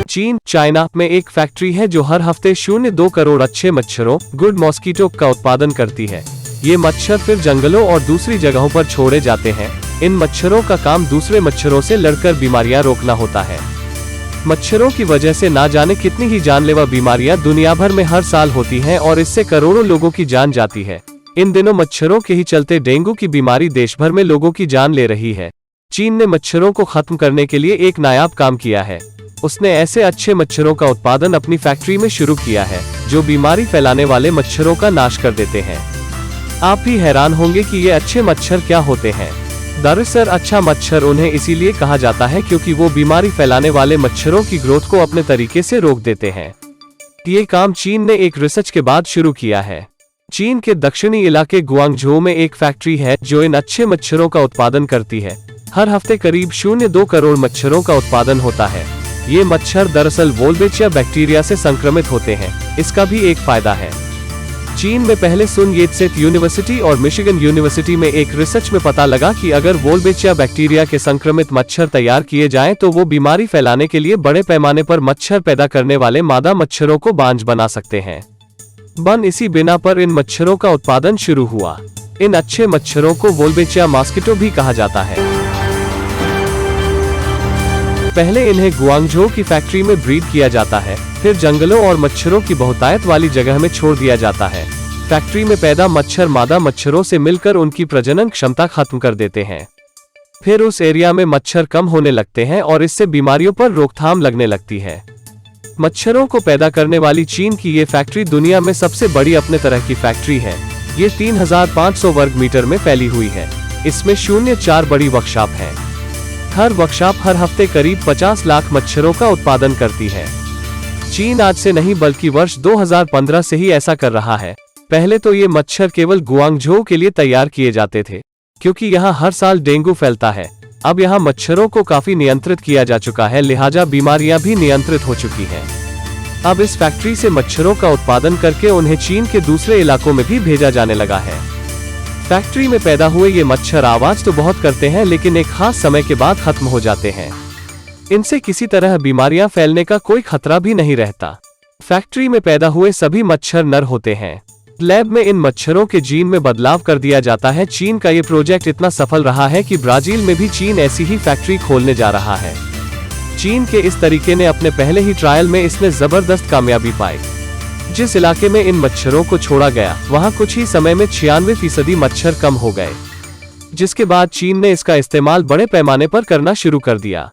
चीन चाइना में एक फैक्ट्री है जो हर हफ्ते 0.2 करोड़ अच्छे मच्छरों गुड मॉस्किटो का उत्पादन करती है। ये मच्छर फिर जंगलों और दूसरी जगहों पर छोड़े जाते हैं। इन मच्छरों का काम दूसरे मच्छरों से लड़कर बीमारियां रोकना होता है। मच्छरों की वजह से ना जाने कितनी ही जानलेवा बीमारियां दुनिया भर में हर साल होती हैं और इससे करोड़ों लोगों की जान जाती है। इन दिनों मच्छरों के ही चलते डेंगू की बीमारी देश भर में लोगों की जान ले रही है। चीन ने मच्छरों को खत्म करने के लिए एक नायाब काम किया है। उसने ऐसे अच्छे मच्छरों का उत्पादन अपनी फैक्ट्री में शुरू किया है जो बीमारी फैलाने वाले मच्छरों का नाश कर देते हैं। आप भी हैरान होंगे कि ये अच्छे मच्छर क्या होते हैं। दरअसल अच्छा मच्छर उन्हें इसीलिए कहा जाता है क्योंकि वो बीमारी फैलाने वाले मच्छरों की ग्रोथ को अपने तरीके से रोक देते हैं। ये काम चीन ने एक रिसर्च के बाद शुरू किया है। चीन के दक्षिणी इलाके गुआंगझो में एक फैक्ट्री है जो इन अच्छे मच्छरों का उत्पादन करती है। हर हफ्ते करीब 0.2 करोड़ मच्छरों का उत्पादन होता है। ये मच्छर दरअसल वोल्बेचिया बैक्टीरिया से संक्रमित होते हैं। इसका भी एक फायदा है। चीन में पहले सुन येत्सेट यूनिवर्सिटी और मिशिगन यूनिवर्सिटी में एक रिसर्च में पता लगा कि अगर वोल्बेचिया बैक्टीरिया के संक्रमित मच्छर तैयार किए जाएं तो वो बीमारी फैलाने के लिए बड़े पैमाने पर मच्छर पैदा करने वाले मादा मच्छरों को बांझ बना सकते हैं। इसी बिना पर इन मच्छरों का उत्पादन शुरू हुआ। इन अच्छे मच्छरों को वोल्बेचिया मॉस्किटो भी कहा जाता है। पहले इन्हें गुआंगझो की फैक्ट्री में ब्रीड किया जाता है, फिर जंगलों और मच्छरों की बहुतायत वाली जगह में छोड़ दिया जाता है। फैक्ट्री में पैदा मच्छर मादा मच्छरों से मिलकर उनकी प्रजनन क्षमता खत्म कर देते हैं। फिर उस एरिया में मच्छर कम होने लगते हैं और इससे बीमारियों पर रोकथाम लगने लगती है। मच्छरों को पैदा करने वाली चीन की ये फैक्ट्री दुनिया में सबसे बड़ी अपने तरह की फैक्ट्री है। ये 3500 वर्ग मीटर में फैली हुई है। इसमें 0.4 बड़ी वर्कशॉप है। हर वर्कशॉप हर हफ्ते करीब 50 लाख मच्छरों का उत्पादन करती है। चीन आज से नहीं बल्कि वर्ष 2015 से ही ऐसा कर रहा है। पहले तो ये मच्छर केवल गुआंगझो के लिए तैयार किए जाते थे क्योंकि यहाँ हर साल डेंगू फैलता है। अब यहाँ मच्छरों को काफी नियंत्रित किया जा चुका है, लिहाजा बीमारियां भी नियंत्रित हो चुकी हैं। अब इस फैक्ट्री से मच्छरों का उत्पादन करके उन्हें चीन के दूसरे इलाकों में भी भेजा जाने लगा है। फैक्ट्री में पैदा हुए ये मच्छर आवाज तो बहुत करते हैं लेकिन एक खास समय के बाद खत्म हो जाते हैं। इनसे किसी तरह बीमारियां फैलने का कोई खतरा भी नहीं रहता। फैक्ट्री में पैदा हुए सभी मच्छर नर होते हैं। लैब में इन मच्छरों के जीन में बदलाव कर दिया जाता है। चीन का ये प्रोजेक्ट इतना सफल रहा है कि ब्राजील में भी चीन ऐसी ही फैक्ट्री खोलने जा रहा है। चीन के इस तरीके ने अपने पहले ही ट्रायल में इसने जबरदस्त कामयाबी पाई। जिस इलाके में इन मच्छरों को छोड़ा गया वहां कुछ ही समय में 96% मच्छर कम हो गए, जिसके बाद चीन ने इसका इस्तेमाल बड़े पैमाने पर करना शुरू कर दिया।